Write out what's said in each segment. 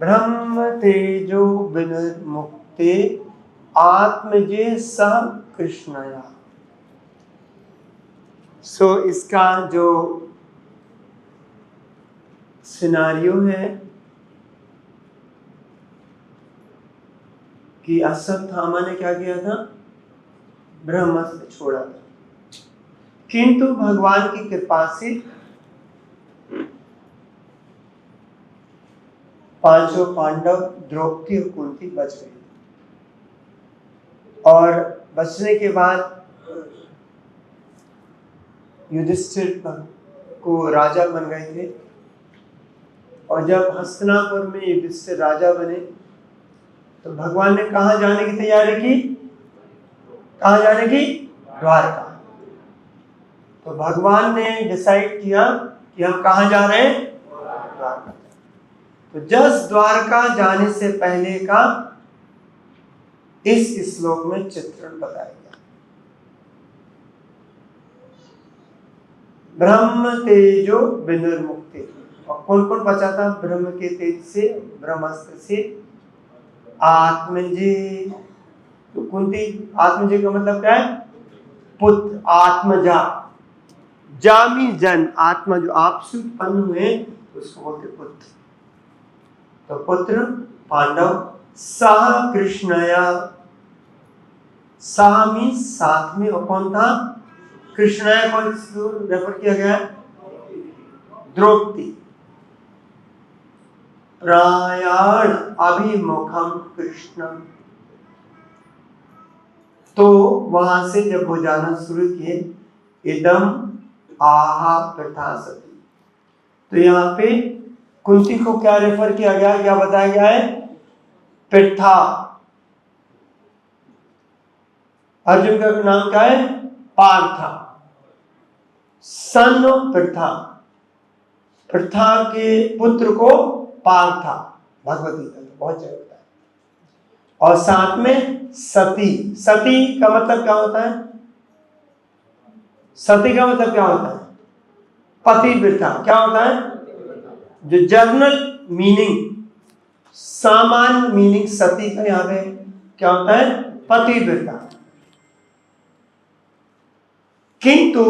ब्रह्म तेजो विनिर्मुक्ते आत्मजे सह कृष्णया। सो इसका जो सिनारियो है कि अश्वत्थामा ने क्या किया था, ब्रह्मास्त्र छोड़ा था, किंतु भगवान की कृपा से पांचों पांडव द्रौपदी और कुंती बच गए और बचने के बाद युधिष्ठिर को राजा बन गए थे। और जब हस्तिनापुर में युधिष्ठिर राजा बने तो भगवान ने कहाँ जाने की तैयारी की, कहाँ जाने की, द्वारका। तो भगवान ने डिसाइड किया कि हम कहाँ जा रहे हैं, द्वारका। तो जस्ट द्वारका जाने से पहले का इस श्लोक में चित्रण बताया गया। ब्रह्म तेजो विनिर्मुक्ते, और कौन कौन बचा था ब्रह्म के तेज से, ब्रह्मास्त्र से, आत्मजे। तो कुंती, आत्मजे का मतलब क्या है, पुत्र, आत्मजा, जामी जन, आत्मा जो आपसे उत्पन्न हुए उसको बोलते पुत्र। तो पुत्र पांडव, सह कृष्णया, सह मीन्स साथ में, और कौन था, कृष्णया को रेफर किया गया है, द्रौपदी। प्रयाण अभिमुखम कृष्णम, तो वहां से जब वो जाना शुरू किए, इदम आहा प्रथा सती। तो यहाँ पे कुंती को क्या रेफर किया गया, क्या बताया गया है, प्रथा। अर्जुन का नाम क्या है, पार्था, सन ऑफ प्रथा, प्रथा के पुत्र को पार्था, भगवत गीता में बहुत जगह होता है। और साथ में सती, सती का मतलब क्या होता है, सती का मतलब क्या होता है, पतिव्रता। क्या होता है, जो जनरल मीनिंग, सामान्य मीनिंग सती का यहाँ पे क्या होता है, पतिव्रता। किंतु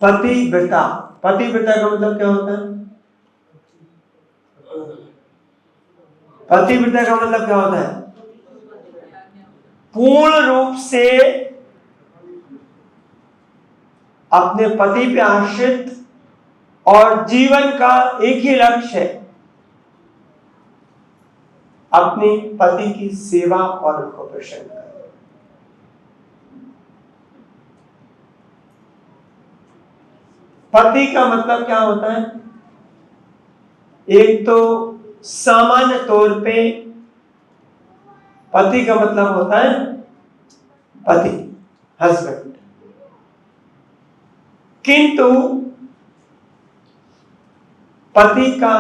पतिव्रता, पतिव्रता का मतलब क्या होता है, पतिव्रता का मतलब क्या होता है, पूर्ण रूप से अपने पति पे आश्रित और जीवन का एक ही लक्ष्य है, अपने पति की सेवा और उनको प्रसन्न करना। पति का मतलब क्या होता है, एक तो सामान्य तौर पे पति का मतलब होता है पति, हस्बैंड। किंतु पति का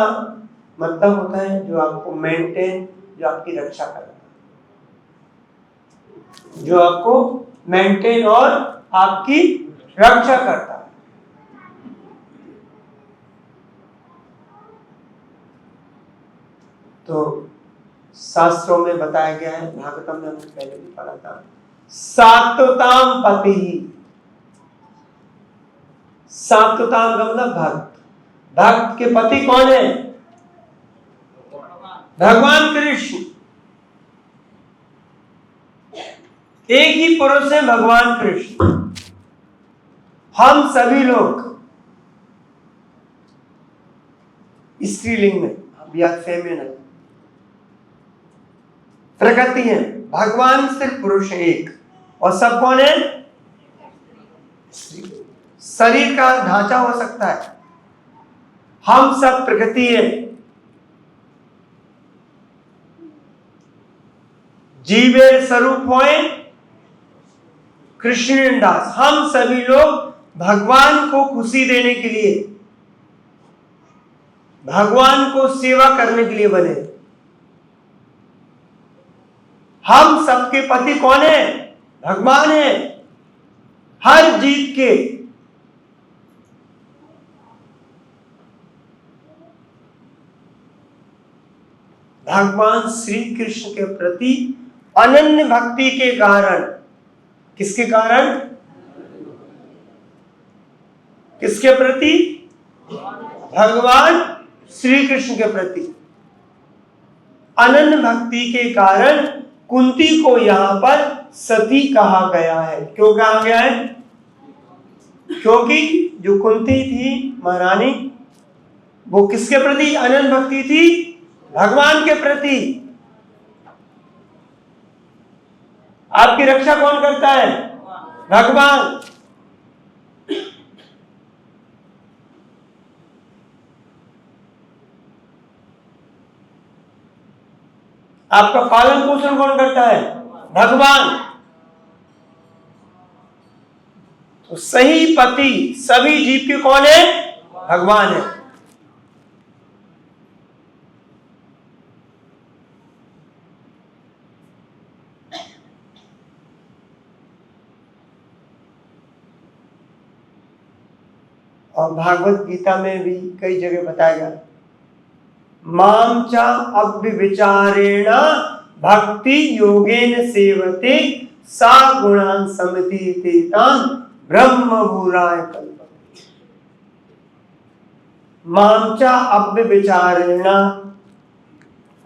मतलब होता है जो आपको मेंटेन, जो आपकी रक्षा करता है, जो आपको मेंटेन और आपकी रक्षा करता है। तो शास्त्रों में बताया गया है, भागवतम में हमने पहले भी पढ़ा था, सात्वताम पति ही। सात्वताम का मतलब भक्त, भक्त के पति कौन है, भगवान कृष्ण। एक ही पुरुष है भगवान कृष्ण। हम सभी लोग स्त्रीलिंग में, या फेमिनिन प्रकृति है, भगवान सिर्फ पुरुष है एक, और सब कौन है, शरीर का ढांचा हो सकता है, हम सब प्रकृति है। जीवेर स्वरूप होए कृष्ण दास, हम सभी लोग भगवान को खुशी देने के लिए, भगवान को सेवा करने के लिए बने। हम सबके पति कौन है, भगवान है। हर जीव के भगवान श्री कृष्ण के प्रति अनन्य भक्ति के कारण, किसके कारण? किसके प्रति? भगवान श्री कृष्ण के प्रति अनन्य भक्ति के कारण कुंती को यहां पर सती कहा गया है। क्यों कहा गया है? क्योंकि जो कुंती थी महारानी, वो किसके प्रति अनन्य भक्ति थी? भगवान के प्रति। आपकी रक्षा कौन करता है? भगवान। आपका पालन पोषण कौन करता है? भगवान। तो सही पति सभी जीव के कौन है? भगवान है। और भागवत गीता में भी कई जगह बताया गया, माम च अव्यभिचारेण भक्ति योगेन सेवते सा गुणान समतीते तान ब्रह्म भूराय कल्पते। माम च अव्यभिचारेण,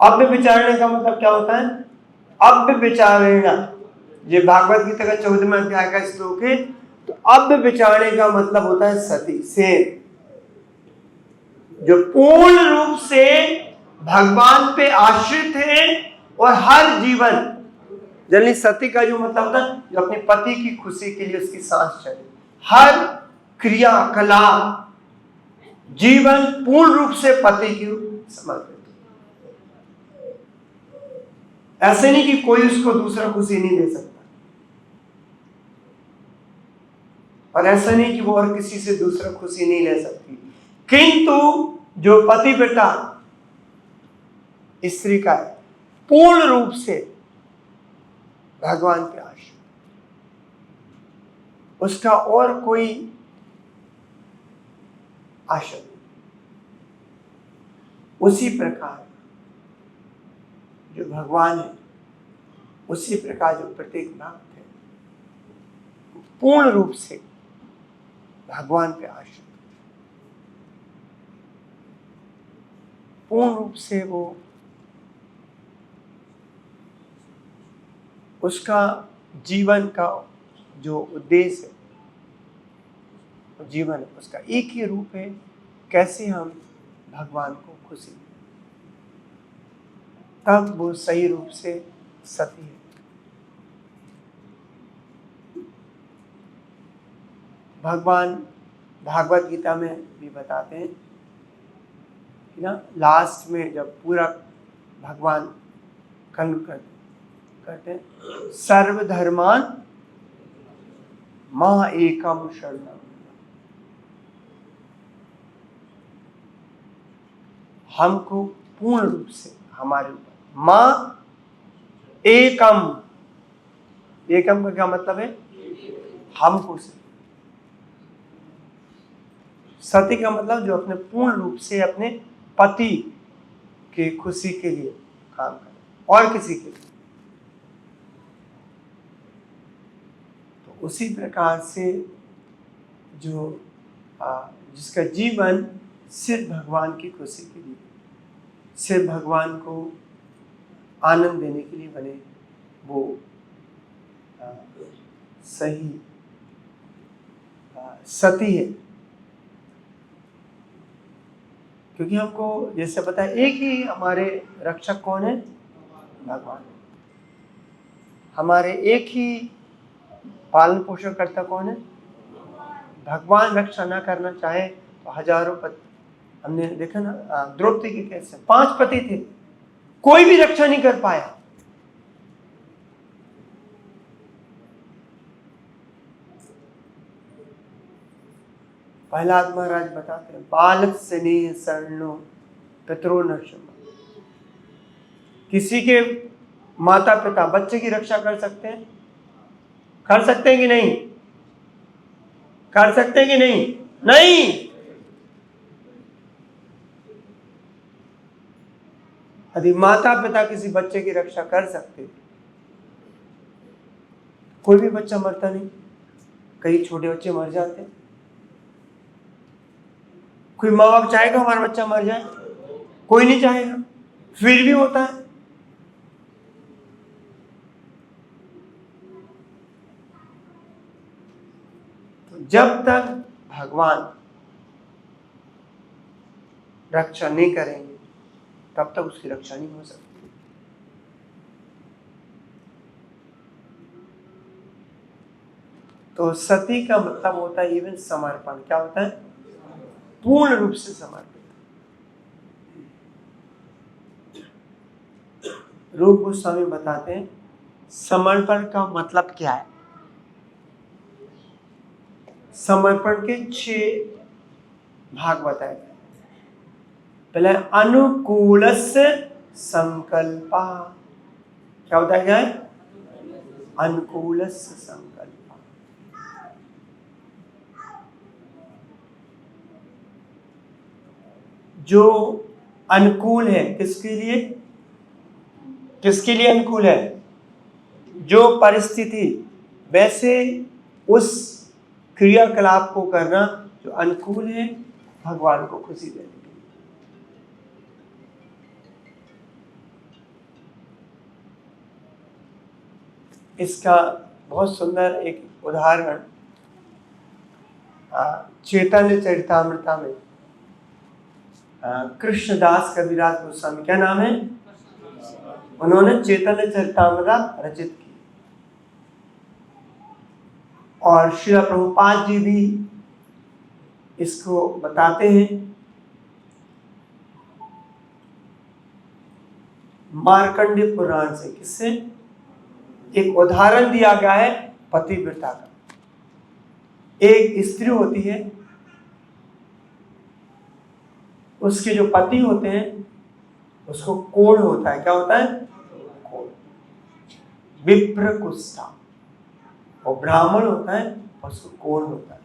अव्यभिचारेण का मतलब क्या होता है? अव्यभिचारेण, ये भागवत गीता का 14वें अध्याय का श्लोक है। तो अव्यभिचारेण का मतलब होता है सती, सेन, जो पूर्ण रूप से भगवान पे आश्रित है और हर जीवन, जनरली सती का जो मतलब होता है जो अपने पति की खुशी के लिए उसकी सांस चले, हर क्रिया कलाप जीवन पूर्ण रूप से पति की समर्पित। ऐसे नहीं कि कोई उसको दूसरा खुशी नहीं दे सकता, और ऐसा नहीं कि वो और किसी से दूसरा खुशी नहीं ले सकती, किंतु जो पतिव्रता स्त्री का है पूर्ण रूप से भगवान के आश्रित, उसका और कोई आशा नहीं। उसी प्रकार जो भगवान है, उसी प्रकार जो प्रत्येक भक्त है पूर्ण रूप से भगवान पे आश्रित, पूर्ण रूप से वो उसका जीवन का जो उद्देश्य है, जीवन उसका एक ही रूप है, कैसे हम भगवान को खुशी दें, तब वो सही रूप से सती है। भगवान भागवत गीता में भी बताते हैं कि ना, लास्ट में जब पूरा भगवान कंक्लूड करते हैं, सर्वधर्मान मां एकम शरणम, हमको पूर्ण रूप से हमारे ऊपर मां एकम, एकम का क्या मतलब है? हमको से, सती का मतलब जो अपने पूर्ण रूप से अपने पति के खुशी के लिए काम करे और किसी के लिए। तो उसी प्रकार से जो जिसका जीवन सिर्फ भगवान की खुशी के लिए, सिर्फ भगवान को आनंद देने के लिए बने, वो सही सती है। क्योंकि हमको जैसे पता है एक ही हमारे रक्षक कौन है? भगवान। हमारे एक ही पालन पोषण करता कौन है? भगवान रक्षा ना करना चाहे तो हजारों पति, हमने देखा ना द्रौपदी के कैसे 5 पति थे, कोई भी रक्षा नहीं कर पाया। प्रहलाद महाराज बताते हैं, बालक स्नेह शरणो पितरो नरसिंह। किसी के माता पिता बच्चे की रक्षा कर सकते हैं? कर सकते हैं कि नहीं? कर सकते हैं कि नहीं? नहीं। यदि माता पिता किसी बच्चे की रक्षा कर सकते थे, कोई भी बच्चा मरता नहीं। कई छोटे बच्चे मर जाते। कोई माँ बाप चाहेगा हमारा बच्चा मर जाए? कोई नहीं चाहेगा, फिर भी होता है। तो जब तक भगवान रक्षा नहीं करेंगे तब तक उसकी रक्षा नहीं हो सकती। तो सती का मतलब होता है इवन समर्पण। क्या होता है? पूर्ण रूप से समर्पित। रूप गोस्वामी बताते हैं समर्पण का मतलब क्या है। समर्पण के 6 भाग बताए गए। पहले अनुकूलस्य संकल्पा। क्या बताया गया है? अनुकूलस्य संकल्पा। जो अनुकूल है किसके लिए? किसके लिए अनुकूल है? जो परिस्थिति वैसे उस क्रियाकलाप को करना जो अनुकूल है भगवान को खुशी देने के लिए। इसका बहुत सुंदर एक उदाहरण चैतन्य चरितामृता में कृष्णदास कविराज गोस्वामी, क्या नाम है? उन्होंने चैतन्य चरितामृता रचित की। और श्रील प्रभुपाद जी भी इसको बताते हैं। मार्कंडेय पुराण से किससे एक उदाहरण दिया गया है पतिव्रता का। एक स्त्री होती है, उसके जो पति होते हैं उसको कोढ़ होता है। क्या होता है? कोढ़। विप्र कुष्ठा। और ब्राह्मण होता है उसको कोढ़ होता है।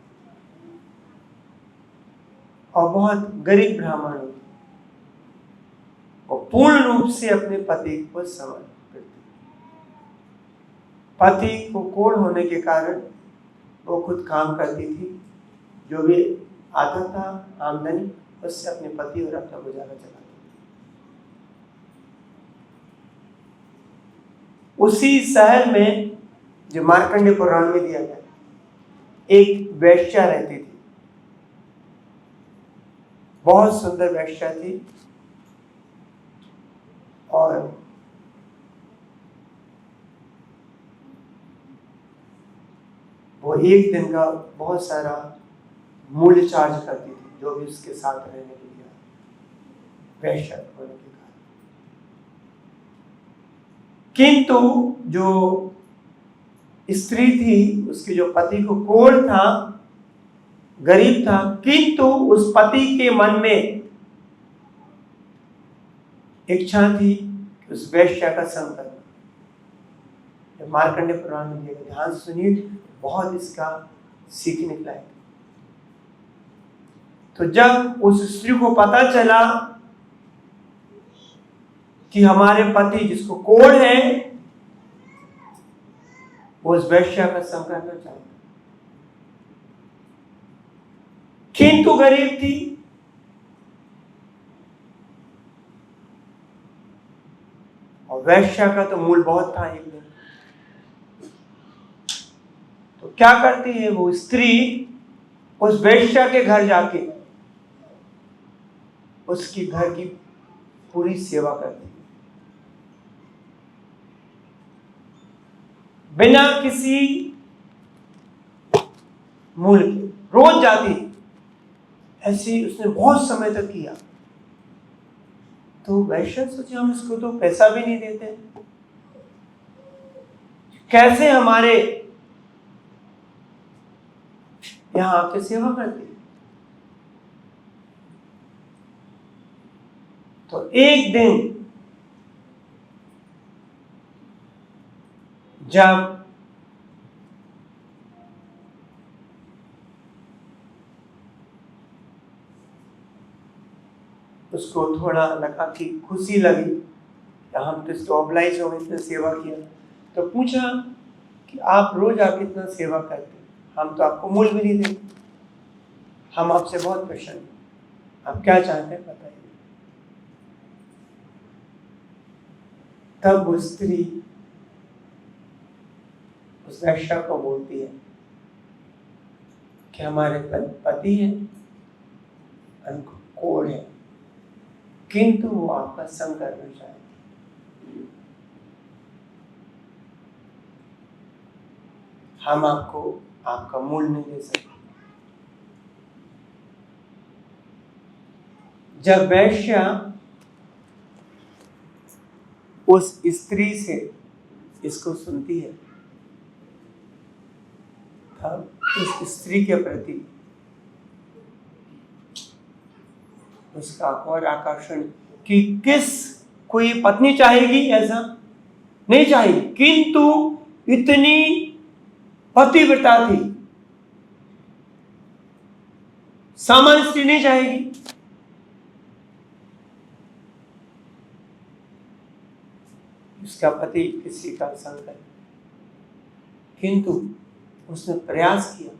और बहुत गरीब ब्राह्मण होते हैं, और पूर्ण रूप से अपने पति को समर्पित करते। पति को कोढ़ होने के कारण वो खुद काम करती थी, जो भी आता था आमदनी उससे अपने पति और अपना गुजारा चलाती। उसी शहर में जो मार्कंडेय पुराण में दिया गया, एक वेश्या रहती थी। बहुत सुंदर वेश्या थी। और वो एक दिन का बहुत सारा मूल्य चार्ज करती थी, जो भी उसके साथ रहने के लिए वेश्या होने के कारण। किंतु जो स्त्री थी उसके जो पति को कोढ़ था, गरीब था, किंतु उस पति के मन में इच्छा थी कि उस वेश्या का संग करना। मार्कंडेय पुराण में दिया गया, ध्यान से सुनिए, बहुत इसका सीखने के लायक। तो जब उस स्त्री को पता चला कि हमारे पति जिसको कोढ़ है वो उस वेश्या का संग करना चाहता, किंतु गरीब थी, और वेश्या का तो मूल बहुत था एक दिन। तो क्या करती है वो स्त्री? उस वेश्या के घर जाके उसकी घर की पूरी सेवा करती है, बिना किसी मूल्य के। रोज जाती, ऐसी उसने बहुत समय तक किया। तो वैश्य सोचे हम इसको तो पैसा भी नहीं देते, कैसे हमारे यहां आके सेवा करती। तो एक दिन जब उसको थोड़ा लगा कि खुशी लगी हम तो स्टॉबलाइज हो गए, इतना सेवा किया। तो पूछा कि आप रोज आप इतना सेवा करते, हम तो आपको मूल भी नहीं देंगे, हम आपसे बहुत प्रसन्न हैं, आप क्या चाहते हैं बताइए। तब वो स्त्री उस वेश्या को बोलती है कि हमारे पति है, कोढ़ है, किंतु वो आपका संग करना चाहते, हम आपको आपका मूल नहीं दे सकते। जब वैश्या उस स्त्री से इसको सुनती है, तब उस स्त्री के प्रति उसका और आकर्षण कि किस कोई पत्नी चाहेगी, ऐसा नहीं चाहेगी, किंतु इतनी पतिव्रता थी, सामान्य स्त्री नहीं चाहेगी। उसका पति किसी का संग करे, किंतु उसने प्रयास किया,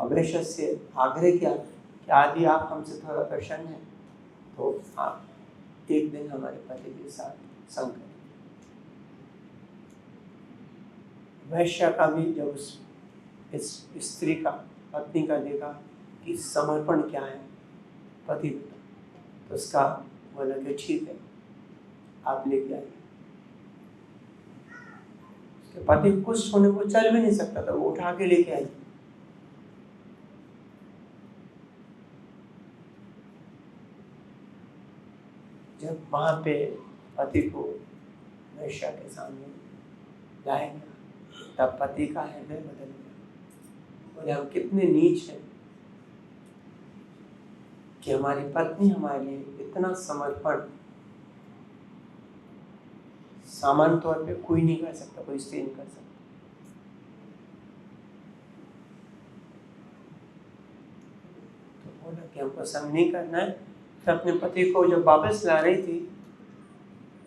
अवश्य से आग्रह किया कि यदि आप हमसे थोड़ा प्रसन्न हैं तो आप एक दिन हमारे पति के साथ संग करें। वैश्या का भी जब इस स्त्री का, पत्नी का देखा कि समर्पण क्या है पति, तो उसका बोला कि ठीक है, आप लेके आइए। उसके पति कुछ होने को चल भी नहीं सकता था, वो उठा के लेके आई। जब वहां पे पति को वैश्या के सामने लाएंगे, तब पति का हृदय बदल गया। बोले हम कितने नीच हैं कि हमारी पत्नी हमारे लिए इतना समर्पण सामान्य तौर पे कोई नहीं कर सकता, कोई स्त्री नहीं कर सकता। तो बोला कि हमको संग नहीं करना है। तो अपने पति को जब वापस ला रही थी,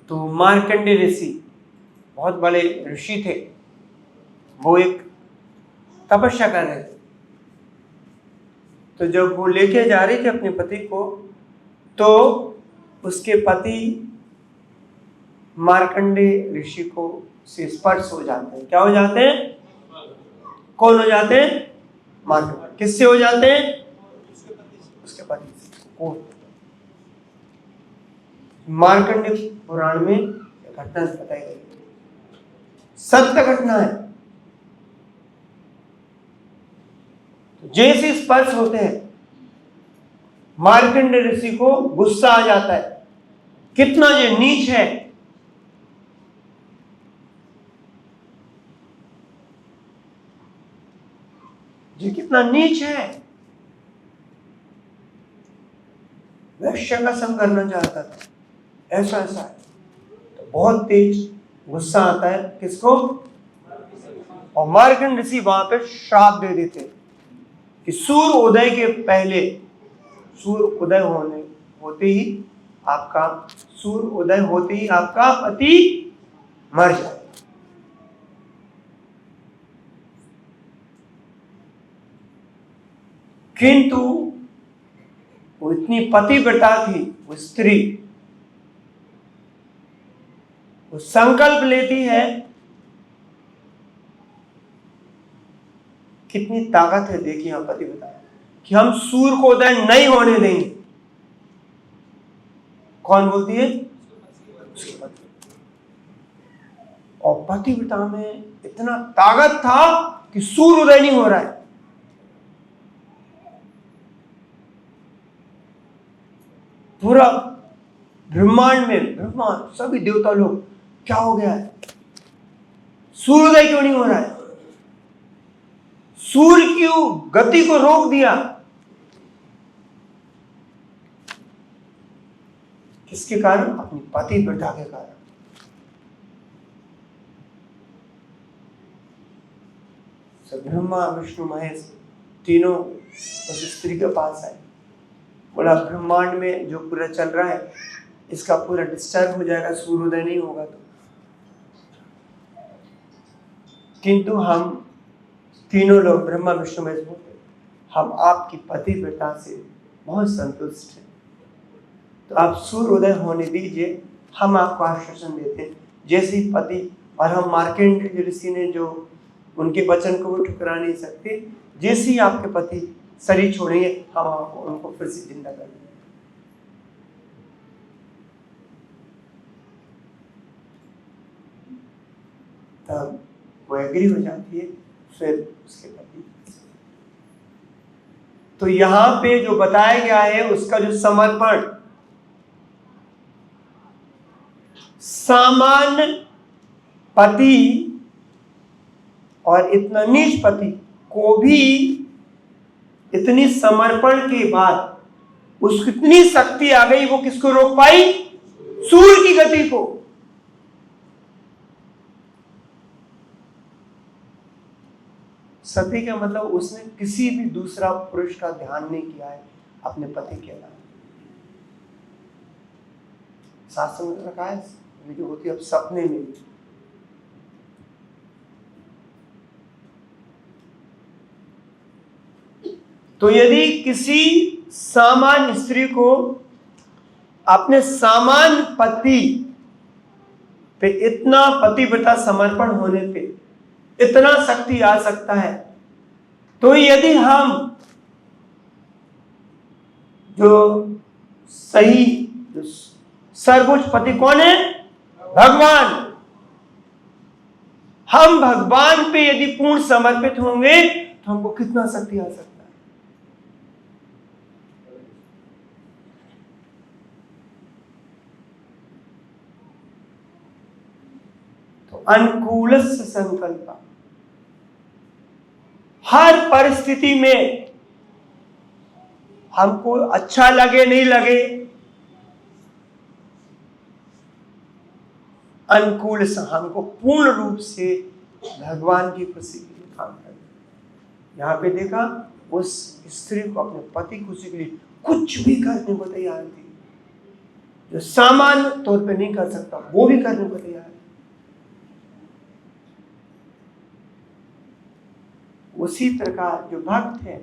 तो मार्कंडे ऋषि, बहुत बड़े ऋषि थे, वो एक तपस्या कर रहे थे। तो जब वो लेके जा रही थी अपने पति को, तो उसके पति मार्कंडे ऋषि को से स्पर्श हो जाते हैं। क्या हो जाते हैं? कौन हो जाते हैं? मार्कंडे। किससे हो जाते हैं? उसके पति से। कौन? मार्कंडे पुराण में घटना बताई गई, सत्य घटना है। तो जैसे स्पर्श होते हैं, मार्कंडे ऋषि को गुस्सा आ जाता है, कितना ये नीच है। ये कितना नीच है, वैश्य का संग करना चाहता था, ऐसा ऐसा है। तो बहुत तेज गुस्सा आता है किसको? और मार्कंड ऋषि वहां पे श्राप दे देते कि सूर्य उदय के पहले, सूर्य उदय होते ही आपका, सूर्य उदय होते ही आपका पति मर जाए। किंतु वो इतनी पतिव्रता थी, वो स्त्री, वो संकल्प लेती है। कितनी ताकत है देखिए यहां पतिव्रता, कि हम सूर्य को उदय नहीं होने देंगे। कौन बोलती है? उसके पति। और पतिव्रता में इतना ताकत था कि सूर्य उदय नहीं हो रहा है। पूरा ब्रह्मांड में, ब्रह्मांड सभी देवता लोग, क्या हो गया है? सूर्योदय क्यों नहीं हो रहा है? सूर्य की गति को रोक दिया। किसके कारण? अपनी पतिव्रता के कारण। ब्रह्मा विष्णु महेश तीनों उस स्त्री के पास आए, बोला ब्रह्मांड में जो पूरा चल रहा है इसका पूरा डिस्टर्ब हो जाएगा, सूर्योदय नहीं होगा तो। किंतु हम तीनों लोग ब्रह्मा विष्णु महेश बोलते, हम आपकी पतिव्रता से बहुत संतुष्ट हैं, तो आप सूर्योदय होने दीजिए, हम आपको आश्वासन देते हैं। जैसे ही पति, और हम मार्कंडेय ऋषि ने जो उनके वचन को वो ठुकरा नहीं सकते, जैसे ही आपके पति शरीर छोड़ेंगे, हम आपको उनको फिर से जिंदा कर देंगे। तब वो एग्री हो जाती है, फिर उसके पति। तो यहाँ पे जो बताया गया है उसका जो समर्पण, सामान्य पति और इतना नीच पति को भी इतनी समर्पण के बाद उसकी इतनी शक्ति आ गई, वो किसको रोक पाई? सूर्य की गति को। सती का मतलब उसने किसी भी दूसरा पुरुष का ध्यान नहीं किया है अपने पति के अलावा। शास्त्र में रखा है जो होती है अब सपने में भी। तो यदि किसी सामान्य स्त्री को अपने सामान्य पति पे इतना पतिव्रता समर्पण होने पे इतना शक्ति आ सकता है, तो यदि हम जो सही जो सर्वोच्च पति कौन है? भगवान। हम भगवान पे यदि पूर्ण समर्पित होंगे तो हमको कितना शक्ति आ सकता है। तो अनुकूल संकल्प, हर परिस्थिति में हमको अच्छा लगे नहीं लगे, अनुकूल हमको पूर्ण रूप से भगवान की खुशी के लिए काम करना। यहाँ पे देखा उस स्त्री को अपने पति खुशी के लिए कुछ भी करने को तैयार थी, जो सामान्य तौर पे नहीं कर सकता वो भी करने को तैयार है। उसी प्रकार जो भक्त है,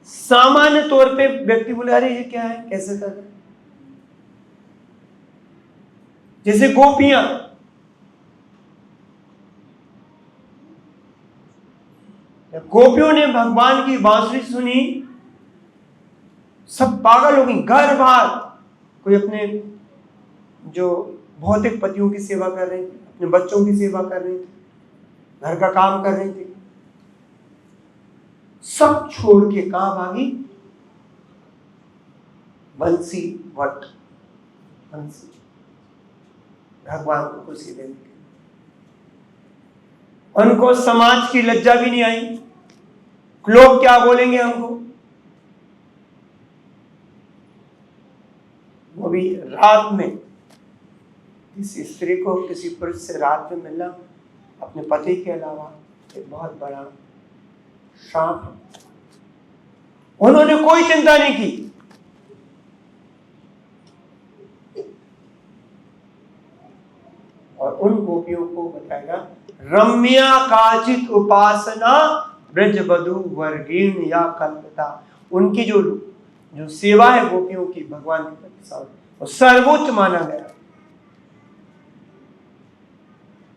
सामान्य तौर पे व्यक्ति बोले अरे ये क्या है, कैसे कर रहे, जैसे गोपियां, गोपियों ने भगवान की बांसुरी सुनी, सब पागल हो गई, घर बाहर, कोई अपने जो भौतिक पतियों की सेवा कर रही थी, अपने बच्चों की सेवा कर रही थी, घर का काम कर रही थी, सब छोड़ के कहां भागी? बंसी वट, बंसी भगवान को खुशी देने के। उनको समाज की लज्जा भी नहीं आई, लोग क्या बोलेंगे हमको। वो भी रात में, किसी स्त्री को किसी पुरुष से रात में मिलना अपने पति के अलावा एक बहुत बड़ा शाप है। उन्होंने कोई चिंता नहीं की। और उन गोपियों को बताएगा रम्या काचित उपासना ब्रजवधू वर्गीण या कल्पता। उनकी जो सेवा है गोपियों की भगवान के प्रति वो सर्वोच्च माना गया।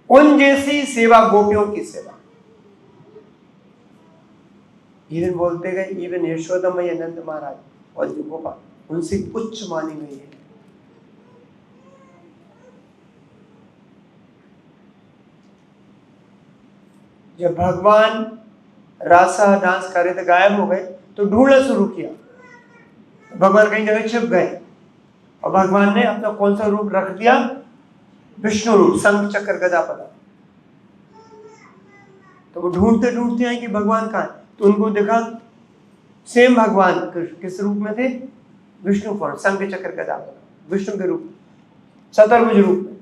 उन जैसी सेवा गोपियों की सेवा। इवन बोलते गए, इवन यशोदा मैया, नंद महाराज और जो गोपाल, उनसे उच्च मानी गई है। जब भगवान रासा डांस कर रहे थे, गायब हो गए, तो ढूंढना शुरू किया। भगवान कहीं जगह छिप गए और भगवान ने अपना कौन सा रूप रख दिया? विष्णु रूप, शंख चक्र गदा पदा। तो वो ढूंढते ढूंढते आए कि भगवान कहाँ है, तो उनको देखा सेम भगवान किस रूप में थे? विष्णु फॉर्म, शंख चक्र गदा पदा, विष्णु के रूप, चतुर्भुज रूप में।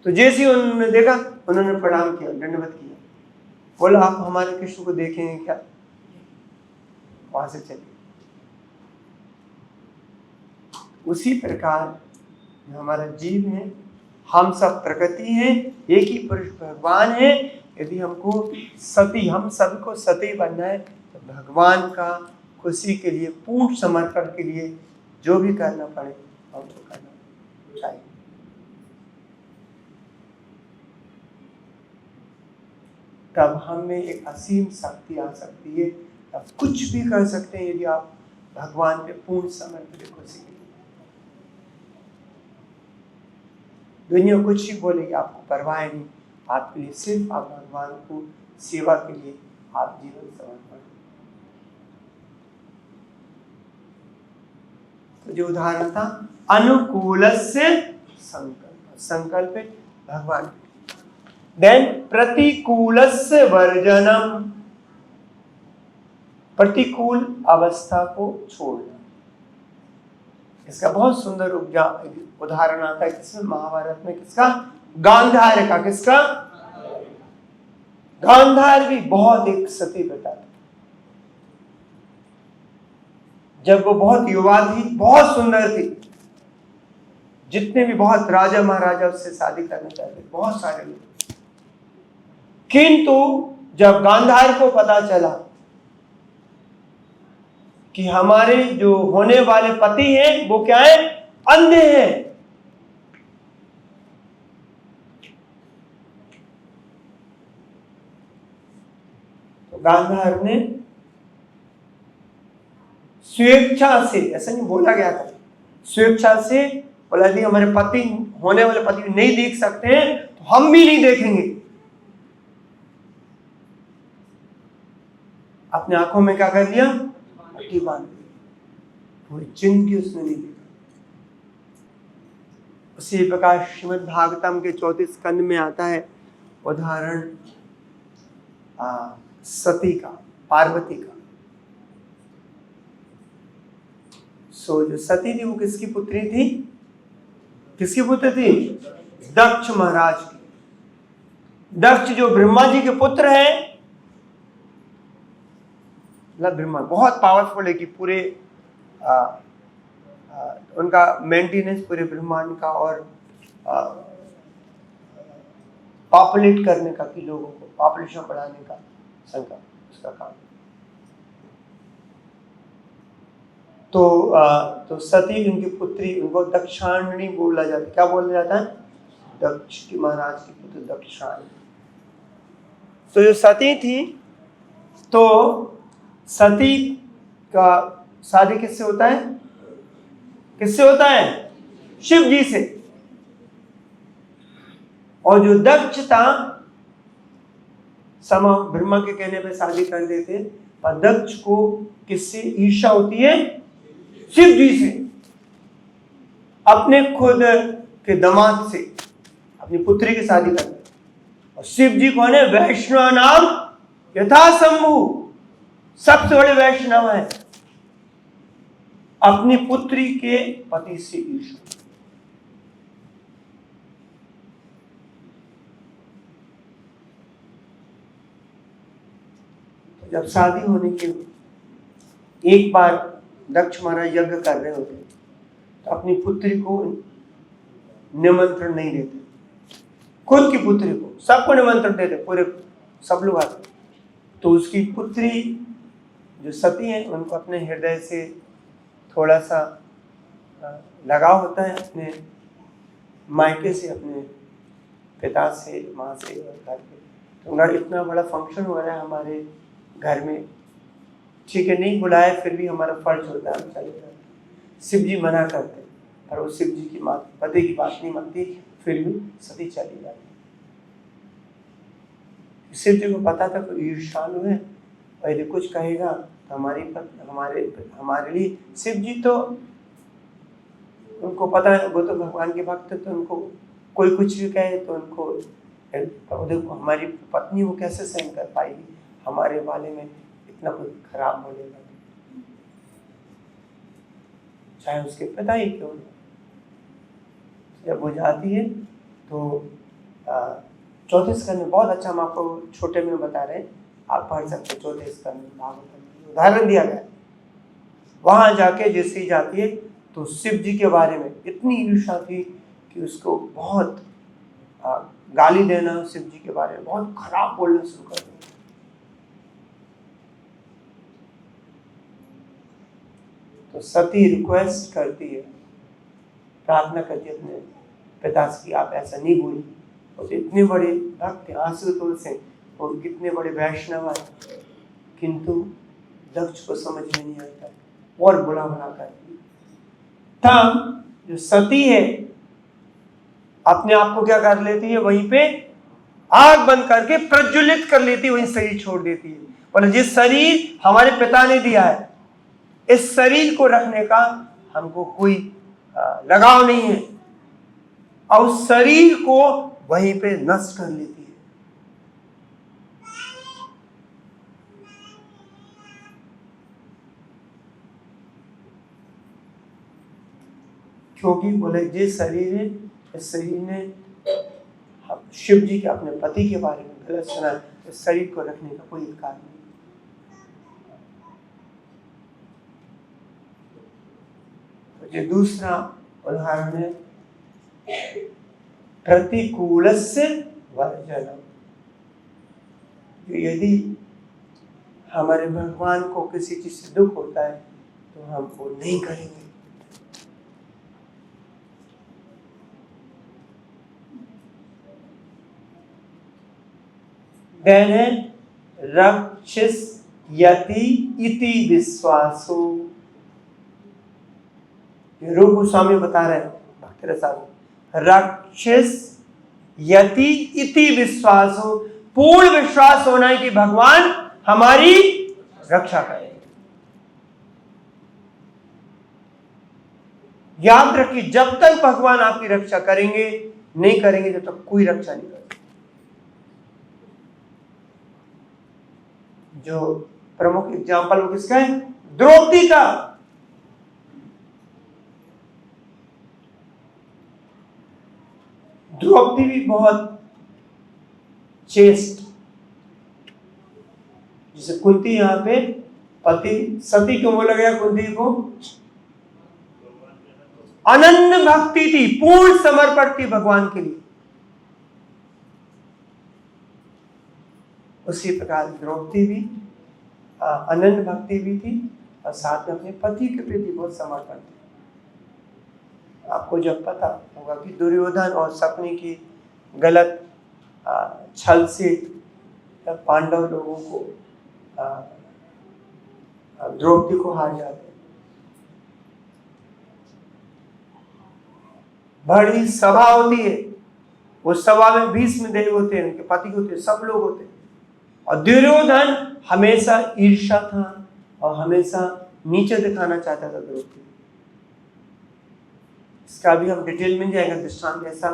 तो जैसे ही उन्होंने देखा, उन्होंने प्रणाम किया, दंडवत किया, बोला आप हमारे कृष्ण को देखेंगे क्या? वहां से चले। उसी प्रकार हमारा जीव है, हम सब प्रकृति हैं, एक ही पुरुष भगवान है। यदि हमको सती, हम सबको सती बनना है तो भगवान का खुशी के लिए, पूर्ण समर्पण के लिए जो भी करना पड़े हमको करना चाहिए। तब हम में एक असीम शक्ति आ सकती है, तब कुछ भी कर सकते हैं यदि आप भगवान पे पूर्ण समर्पित खुशी के लिए। दुनिया कुछ ही बोलेगी, आपको परवाह नहीं, आपके लिए सिर्फ आप भगवान को सेवा के लिए आप जीवन समर्पण। तो जो उदाहरण था अनुकूलस्य संकल्प, संकल्पित भगवान। देन प्रतिकूलस्य वर्जनम, प्रतिकूल अवस्था को छोड़ना। इसका बहुत सुंदर उदाहरण आता है किसमें, महाभारत में। किसका? गांधार का। किसका? गांधार भी बहुत एक सती बेटा था। जब वो बहुत युवा थी, बहुत सुंदर थी, जितने भी बहुत राजा महाराजा उससे शादी करना चाहते, बहुत सारे लोग। किंतु जब गांधार को पता चला कि हमारे जो होने वाले पति हैं वो क्या है, अंधे हैं, तो गांधार ने स्वेच्छा से, ऐसा नहीं बोला गया था, स्वेच्छा से बोला यदि हमारे पति, होने वाले पति नहीं देख सकते हैं तो हम भी नहीं देखेंगे। अपने आंखों में क्या कर दिया, पट्टी बांध दी, पूरी जिंदगी उसने नहीं देखा। उसी प्रकार श्रीमद् भागवतम के 34 स्कंद में आता है उदाहरण सती का, पार्वती का। सो जो सती थी वो किसकी पुत्री थी? किसकी पुत्र थी? दक्ष महाराज की। दक्ष जो ब्रह्मा जी के पुत्र हैं, ब्रह्मा बहुत पावरफुल है कि पूरे उनका मेंटेनेंस पूरे ब्रह्मांड का और पॉपुलेट करने का, कि लोगों को पॉपुलेशन बढ़ाने का संकल्प, उसका काम। तो सती उनकी पुत्री, उनको दक्षायणी बोला जाता है। क्या बोला जाता है? दक्ष की, महाराज की पुत्र दक्षायणी। तो जो सती थी, तो सती का शादी किससे होता है? किससे होता है? शिव जी से। और जो दक्ष था, समा ब्रह्मा के कहने पे शादी कर देते, पर दक्ष को किससे ईर्ष्या होती है? शिव जी से। अपने खुद के दामाद से अपनी पुत्री की शादी करते। और शिव जी कौन है? वैष्णव नाम यथा शंभु, सबसे बड़े वैष्णव है। अपनी पुत्री के पति से ईर्ष्या। जब शादी होने के एक बार दक्ष महाराज यज्ञ कर रहे होते तो अपनी पुत्री को निमंत्रण नहीं देते, खुद की पुत्री को, सबको निमंत्रण देते, पूरे सब लोग आते। तो उसकी पुत्री जो सती है, उनको अपने हृदय से थोड़ा सा लगाव होता है, अपने मायके से, अपने पिता से, माँ से, घर पे। तो उनका इतना बड़ा फंक्शन हो रहा है हमारे घर में, ठीक है, नहीं बुलाए फिर भी हमारा फर्ज होता है, हम चले जाते। शिव जी मना करते, और वो शिव जी की पति की बात नहीं मानती, फिर भी सती चली जाती। शिव जी को पता था कोई ईर्ष्यालु है, और यदि कुछ कहेगा तो हमारे लिए, शिव जी तो उनको पता है, वो तो भगवान के भक्त, तो उनको कोई कुछ भी कहे तो उनको, देखो हमारी पत्नी वो कैसे सहन कर पाएगी हमारे बारे में इतना कुछ खराब बोलेगा, चाहे उसके पिता ही क्यों नहीं। जब वो जाती है तो 34 स्कंद में बहुत अच्छा, हम आपको छोटे में बता रहे हैं, आप पढ़ सकते हैं। 34 स्कंद भागवत में उदाहरण दिया गया। वहां जाके जैसे ही जाती है तो शिव जी के बारे में इतनी ईर्ष्या थी कि उसको बहुत गाली देना, शिव जी के बारे में बहुत खराब बोलना शुरू कर दिया। तो सती रिक्वेस्ट करती है, प्रार्थना करती है अपने पिता से कि आप ऐसा नहीं बोलिए। और इतने बड़े भक्त आशुतोष से और कितने बड़े वैष्णव आए, किंतु दक्ष को समझ में नहीं आता और बुला बुला कर। तब जो सती है अपने आप को क्या कर लेती है, वहीं पे आग बंद करके प्रज्वलित कर लेती है, वहीं शरीर छोड़ देती है। बोले जिस शरीर हमारे पिता ने दिया है, इस शरीर को रखने का हमको कोई लगाव नहीं है, और उस शरीर को वहीं पे नष्ट कर लेती है। क्योंकि बोले जिस शरीर है, इस शरीर ने शिव जी के अपने पति के बारे में गलत सुना, इस शरीर को रखने का कोई अधिकार नहीं। ये दूसरा उदाहरण है प्रतिकूलस्य वर्जनम। यदि हमारे भगवान को किसी चीज से दुख होता है तो हम वो नहीं करेंगे। देन है रक्षिष्यति इति विश्वासो। रूप गोस्वामी बता रहे हैं भक्तरसाद, रक्षिष्यति इति विश्वासो, पूर्ण विश्वास होना है कि भगवान हमारी रक्षा करेंगे। याद रखिए, जब तक भगवान आपकी रक्षा करेंगे नहीं करेंगे, जब तक कोई रक्षा नहीं करेंगे। जो प्रमुख एग्जाम्पल वो किसका है? द्रौपदी का। द्रौपदी भी बहुत चेस्ट, जैसे कुंती यहाँ पे पति सती क्यों बोला गया कुंती को? अनन्य भक्ति थी, पूर्ण समर्पण थी भगवान के लिए। उसी प्रकार द्रौपदी भी अनन्य भक्ति भी थी और साथ में अपने पति के प्रति बहुत समर्पण थी। आपको जब पता होगा कि दुर्योधन और शकुनी की गलत छल से पांडव लोगों को द्रौपदी को हार जाते, बड़ी सभा होती है, उस सभा में भीष्म देव होते हैं, उनके पति होते हैं, सब लोग होते हैं, और दुर्योधन हमेशा ईर्ष्या था और हमेशा नीचे दिखाना चाहता था द्रौपदी। इसका भी हम डिटेल में जाएंगे, दृष्टांत ऐसा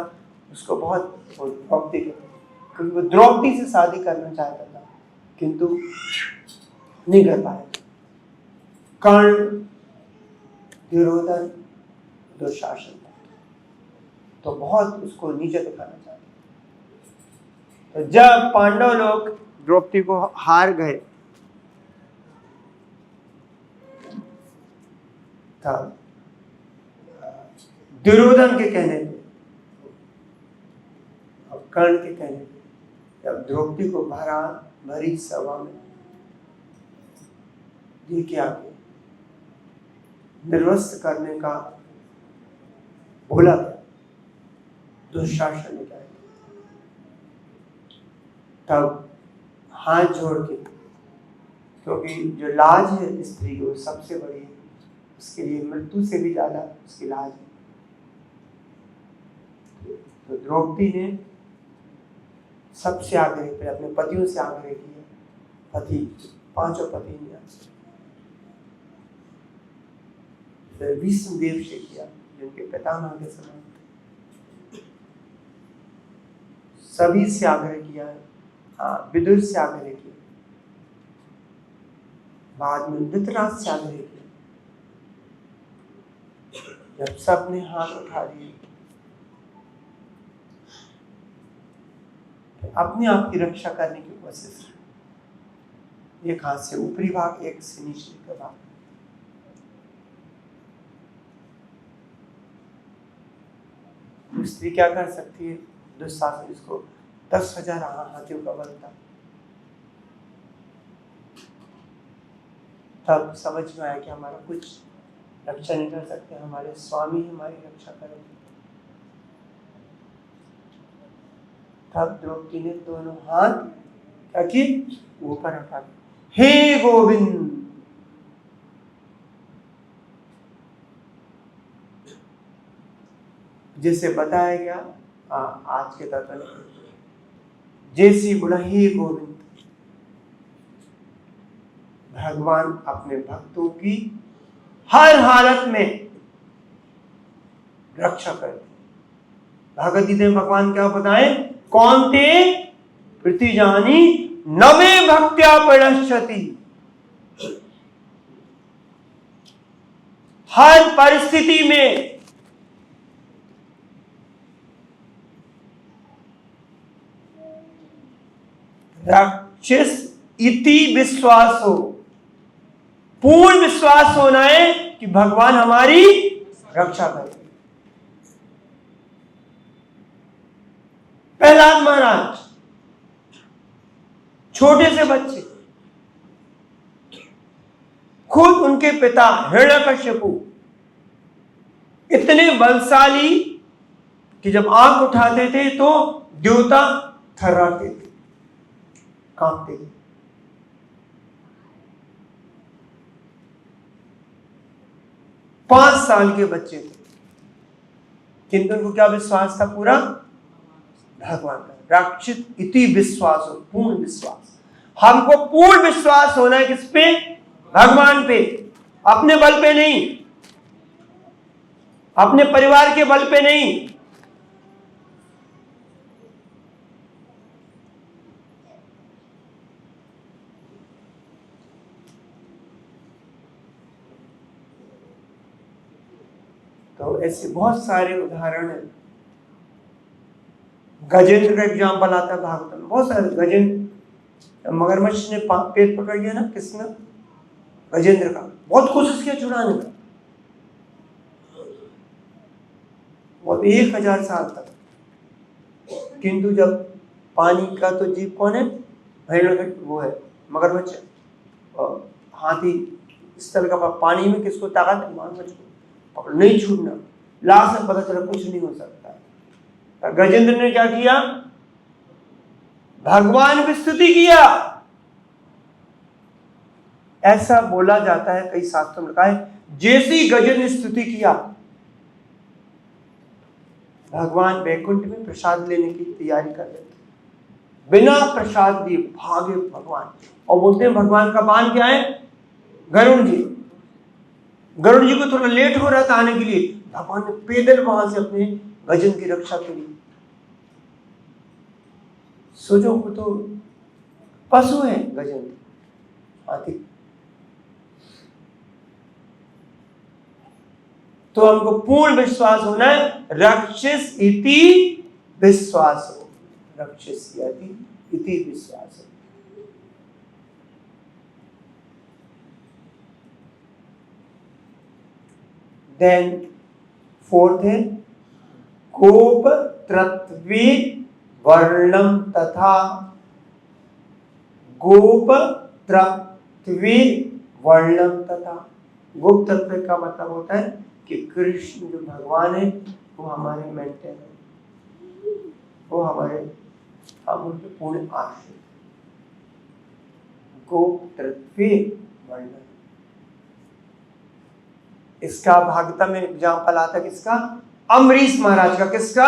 उसको बहुत द्रौपदी, क्योंकि वो द्रौपदी से शादी करना चाहता था किंतु नहीं कर पाया। कर्ण, दुर्योधन, दुशासन तो बहुत उसको नीचे दिखाना चाहते। तो जब पांडव लोग द्रौपदी को हार गए तब दुर्योधन के कहने पे और कर्ण के कहने पे जब द्रौपदी को भरी सभा में लेके आके निर्वस्त्र करने का बोला गया, दुशासन ने कहा, तब हाथ जोड़ के, क्योंकि जो लाज है स्त्री की वो सबसे बड़ी है, उसके लिए मृत्यु से भी ज्यादा उसकी लाज है। तो द्रौपदी ने सबसे आग्रह किया, अपने पतियों से आग्रह किया, पति पांचों पति ने भीष्म देव से किया, जिनके पितामह के समय सभी से आग्रह किया है, विदुर से आग्रह किया, बाद में धृतराष्ट्र से आग्रह किया। जब सबने हाथ उठा लिए, अपने आप की रक्षा करने की कोशिश, एक हाथ से ऊपरी भाग, एक से नीचे का भाग, तो स्त्री क्या कर सकती है? दुशासन जिसको 10,000 हाथियों का बल था, तब समझ में आया कि हमारा कुछ रक्षा नहीं कर सकते, हमारे स्वामी हमारी रक्षा करेंगे। तब द्रौपदी ने दोनों हाथ क्या कि ऊपर उठा दिए, हे गोविंद। जिसे बताया गया आज के तत्व में, जैसी बोला हे गोविंद, भगवान अपने भक्तों की हर हालत में रक्षा करते। भगवद गीता में भगवान क्या बताएं? कौन ते प्रतिजानी नवे भक्त्या प्रणश्यति। हर परिस्थिति में राक्षस इति विश्वास हो, पूर्ण विश्वास होना है कि भगवान हमारी रक्षा करें। प्रहलाद महाराज, छोटे से बच्चे, खुद उनके पिता हिरण्यकश्यपु इतने बलशाली कि जब आंख उठाते थे तो देवता थर्राते थे, कांपते थे। पांच साल के बच्चे थे, किंतु उनको क्या विश्वास था? पूरा भगवान का। राक्षस इति विश्वास हो, पूर्ण विश्वास। हमको पूर्ण विश्वास होना है किस पे? भगवान पे, अपने बल पे नहीं, अपने परिवार के बल पे नहीं। तो ऐसे बहुत सारे उदाहरण हैं। गजेंद्र का एग्जाम्पल आता है भागवत में, बहुत सारे। गजेंद्र, मगरमच्छ ने पेट पकड़ लिया ना, किसने? गजेंद्र का। बहुत कोशिश किया छुड़ाने का, बहुत 1000 साल तक, किंतु जब पानी का तो जीव कौन है? वो है मगरमच्छ। और हाथी स्थल का पानी में किसको ताकत है? मगरमच्छ को पकड़, नहीं छूटना। लास्ट में पता चला कुछ नहीं हो सकता। गजेंद्र ने क्या किया? भगवान की स्तुति किया। ऐसा बोला जाता है, कई शास्त्रों में लिखा है, जैसी गजेंद्र ने स्तुति किया, भगवान वैकुंठ में प्रसाद लेने की तैयारी कर रहे थे, बिना प्रसाद दिए भागे भगवान। और बोलते हैं भगवान का बाण क्या है? गरुड़ जी। गरुड़ जी को थोड़ा लेट हो रहा था आने के लिए, भगवान ने पैदल वहां से अपने गजेंद्र की रक्षा करी। सोचो, वो तो पशु है गजेंद्र, हाथी। तो हमको पूर्ण विश्वास होना है, राक्षस इति विश्वास हो, राक्षस इति विश्वास हो। देन फोर्थ है गोप त्रत्वे वर्णम तथा। गोप त्रत्वे वर्णम तथा। गोप तत्व का मतलब होता है कि कृष्ण जो भगवान है वो हमारे मेंटेन है, वो हमारे, हम उनके पूर्ण आश्रित। गोप त्रत्वे वर्णम। इसका भागवत में एग्जाम्पल आता है किसका? अम्बरीश महाराज का। किसका?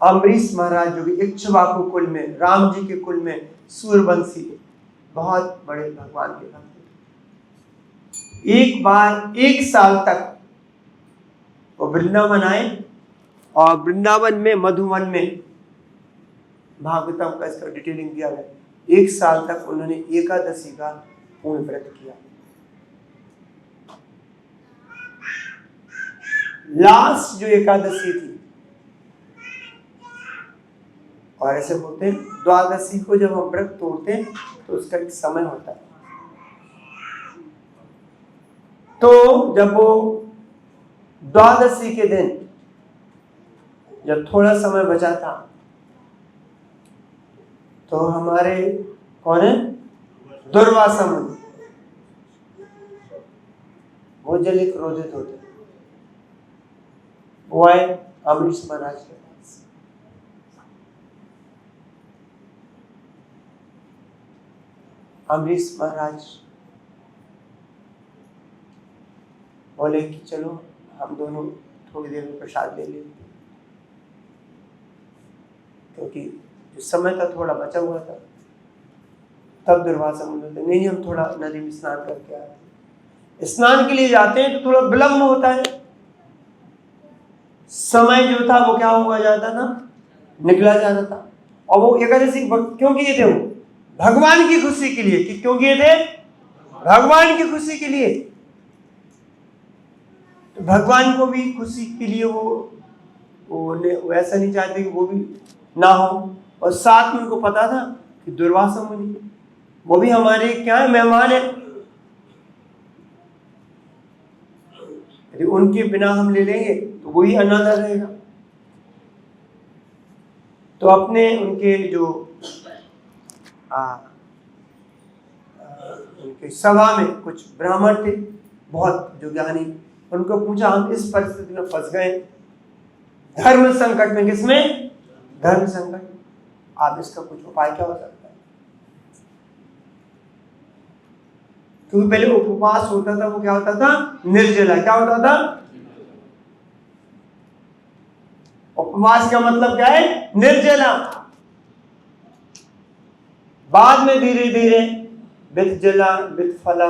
अम्बरीश महाराज जो कि इक्ष्वाकु कुल में, राम जी के कुल में सूर्यवंशी, बहुत बड़े भगवान के भक्त थे। एक बार 1 साल तक वो वृंदावन आए, और वृंदावन में मधुवन में, भागवतम का इसका डिटेलिंग दिया गया। 1 साल तक उन्होंने एकादशी का पूर्ण व्रत किया। लास्ट जो एकादशी थी, और ऐसे बोलते हैं द्वादशी को जब हम व्रत तोड़ते हैं तो उसका एक समय होता है। तो जब वो द्वादशी के दिन जब थोड़ा समय बचा था तो हमारे कौन है, दुर्वासा मुनि, वो जल्दी क्रोधित होते, वो आए अम्बरीश महाराज के पास। अम्बरीश महाराज बोले कि चलो हम दोनों थोड़ी देर में प्रसाद ले लेते, क्योंकि जो समय था थोड़ा बचा हुआ था। तब दुर्वासा मुनि बोलते नहीं, हम थोड़ा नदी में स्नान करके आते हैं। स्नान के लिए जाते हैं तो थोड़ा विलम्ब होता है, समय जो था वो क्या हुआ जाता था, निकला जाता था। और वो एकादशी क्यों किए थे, वो भगवान की खुशी के लिए। कि क्यों किए थे, भगवान की खुशी के लिए। तो भगवान को भी खुशी के लिए वो ऐसा नहीं चाहते कि वो भी ना हो। और साथ में उनको पता था कि दुर्वासा मुनि वो भी हमारे क्या है, मेहमान है। यदि उनके बिना हम ले लेंगे तो वही अनादर रहेगा। तो अपने उनके जो उनके सभा में कुछ ब्राह्मण थे बहुत जो ज्ञानी, उनको पूछा हम इस परिस्थिति में फंस गए, धर्म संकट में। किसमें, धर्म संकट। आप इसका कुछ उपाय क्या हो सकता है? क्योंकि पहले उपवास होता था, वो क्या होता था, निर्जला। क्या होता था, उपवास का मतलब क्या है, निर्जला। बाद में धीरे धीरे वित जला वित फला,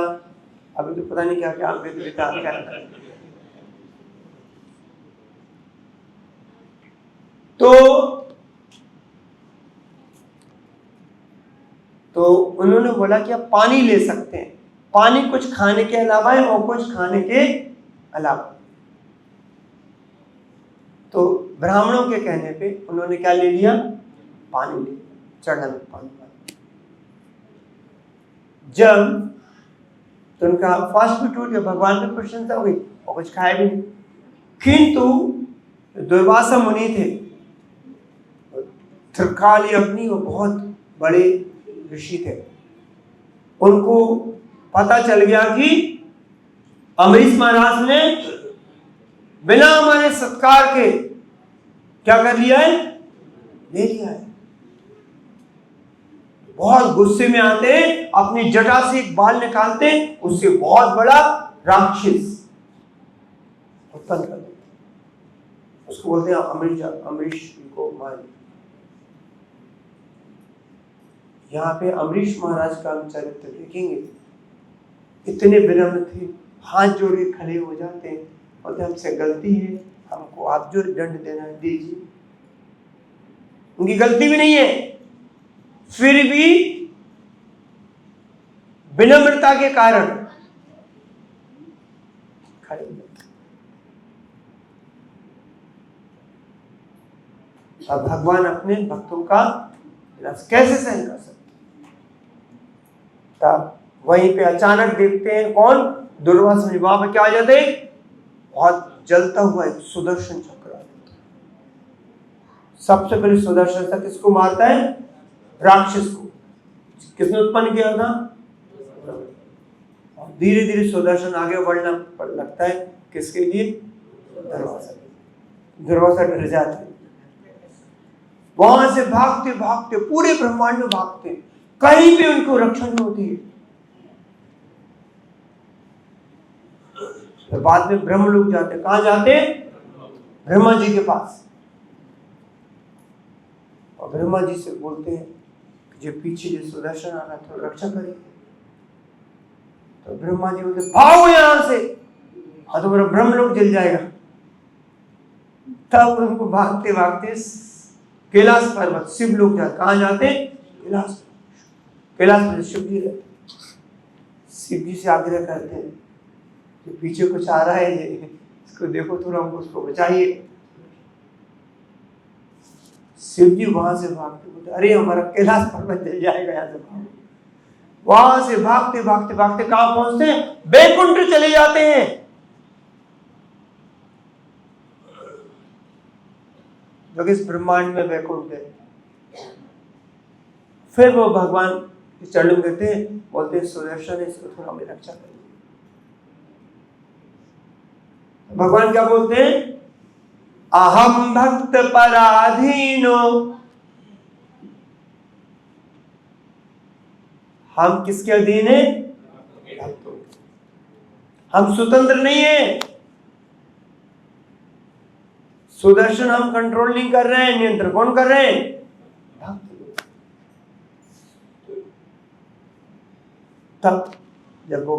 अभी तो पता नहीं क्या क्या वित विता क्या। तो उन्होंने बोला कि आप पानी ले सकते हैं, पानी कुछ खाने के अलावा है और कुछ खाने के अलावा। तो ब्राह्मणों के कहने पे उन्होंने क्या ले लिया, पानी ले लिया, चढ़ा में पानी। जब तो उनका फास्ट भी टूट गया, भगवान की प्रशंसा हो गई और कुछ खाया भी नहीं। किंतु दुर्वासा मुनि थे, त्रिकाली अग्नि, वो बहुत बड़े ऋषि थे। उनको पता चल गया कि अम्बरीश महाराज ने बिना हमारे सत्कार के क्या कर लिया है, ले लिया है। बहुत गुस्से में आते हैं, अपनी जटा से एक बाल निकालते हैं, उससे बहुत बड़ा राक्षस उत्पन्न कर देते, उसको बोलते हैं अम्बरीश को मार। यहाँ पे अम्बरीश महाराज का हम चरित्र देखेंगे, इतने विनम्र थे, हाथ जोड़ के खड़े हो जाते हैं और हमसे गलती है, हमको आप जो दंड देना है दीजिए। उनकी गलती भी नहीं है, फिर भी विनम्रता के कारण खड़े हो जाते। अब भगवान अपने भक्तों का कैसे सहन कर सकते। तब वहीं पे अचानक देखते हैं कौन, दुर्वासा मुनि। वहां पर क्या आ जाते, बहुत जलता हुआ एक सुदर्शन चक्र आ जाता। सबसे पहले सुदर्शन चक्र किसको मारता है, राक्षस को। किसने उत्पन्न किया था, धीरे धीरे सुदर्शन आगे बढ़ना लगता है, किसके लिए, दुर्वासा। दुर्वासा डर जाते हैं, वहां से भागते भागते पूरे ब्रह्मांड में भागते, कहीं भी उनको रक्षा नहीं होती है। तो बाद में ब्रह्मलोक जाते, कहां जाते, ब्रह्मा जी के पास। और ब्रह्मा जी से बोलते हैं कि जो पीछे जो सुदर्शन आ रहा था रक्षा करिए। तो ब्रह्मा जी बोलते भागो यहां से, और तुम्हारा ब्रह्मलोक जल जाएगा। तब उनको भागते भागते कैलाश पर्वत शिव लोग जाते, कहां जाते, कैलाश। कैलाश पर शिव जी रहते, शिव जी से आग्रह करते हैं कि पीछे कुछ आ रहा है, इसको देखो थोड़ा, हमको उसको बचाइए। शिव जी वहां से भागते बोलते अरे हमारा कैलाश पर्वत जल जाएगा, यहाँ से भागो। वहां से भागते भागते भागते कहां पहुंचते हैं? बैकुंठ चले जाते हैं। जो कि इस ब्रह्मांड में बैकुंठ है। फिर वो भगवान के चरणों में कहते हैं, बोलते हैं सुदर्शन इसको थोड़ा मेरी रक्षा करिए। भगवान क्या बोलते हैं? अहम भक्त पराधीनो, हम किसके अधीन है? हम स्वतंत्र नहीं है। सुदर्शन हम कंट्रोल नहीं कर रहे हैं, नियंत्रण कौन कर रहे हैं? तब जब वो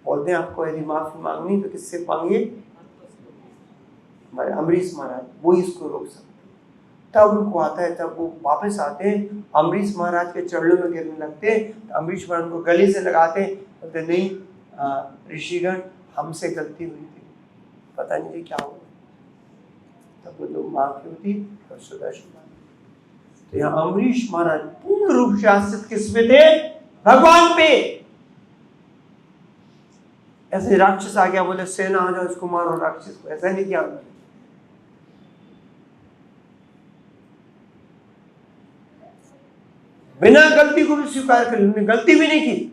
बोलते हैं आपको यदि माफी मांगनी तो किससे मांगिए? हमारे अम्बरीश महाराज, वो इसको रोक सकते। तब उनको आता है, तब वो वापस आते हैं, अम्बरीश महाराज के चरणों में गिरने लगते हैं। तो अम्बरीश महाराज को गले से लगाते, बोलते नहीं ऋषिगण, हमसे गलती हुई थी, पता नहीं क्या हुआ। तब वो लोग माफी होती और सुदर्शन। तो यहाँ अम्बरीश महाराज पूर्ण रूप से आश्रित किस पे थे? भगवान पे। ऐसे राक्षस आ गया, बोले सेना आ जाओ इसको मारो राक्षस को, ऐसा नहीं किया। बिना गलती को भी स्वीकार कर, उन्होंने गलती भी नहीं की।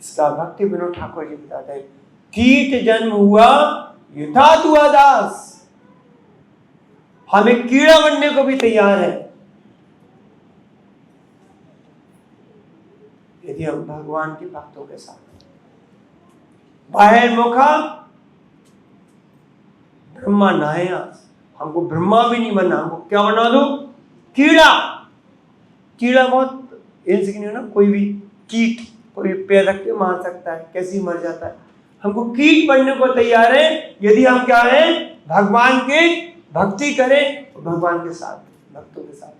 इसका भक्ति विनोद ठाकुर जी बताते हैं, कीट जन्म हुआ यथा हुआ दास, हमें कीड़ा बनने को भी तैयार है यदि हम भगवान के भक्तों के साथ। बाहर मुखा ब्रह्मा नायास, हमको ब्रह्मा भी नहीं बनना, हमको क्या बना दो? कीड़ा। कीड़ा बहुत इंसिग्निफिकेंट ना, कोई भी कीट कोई पैर रख के मार सकता है, कैसे मर जाता है। हमको कीट बनने को तैयार है यदि हम क्या है? भगवान के भक्ति करें तो भगवान के साथ, भक्तों के साथ।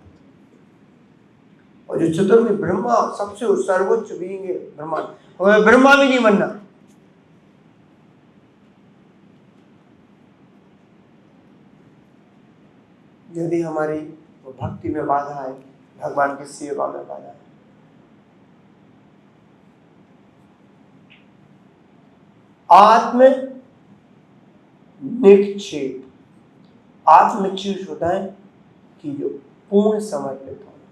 और जो चतुर्मुख ब्रह्मा सबसे सर्वोच्च बीइंग है ब्रह्मा, हमें ब्रह्मा भी नहीं बनना। यदि हमारी भक्ति में बाधा है, भगवान की सेवा में बाधा है। आत्म निक्षेप, आत्मनिक्षेप होता है कि जो पूर्ण समर्पित होना।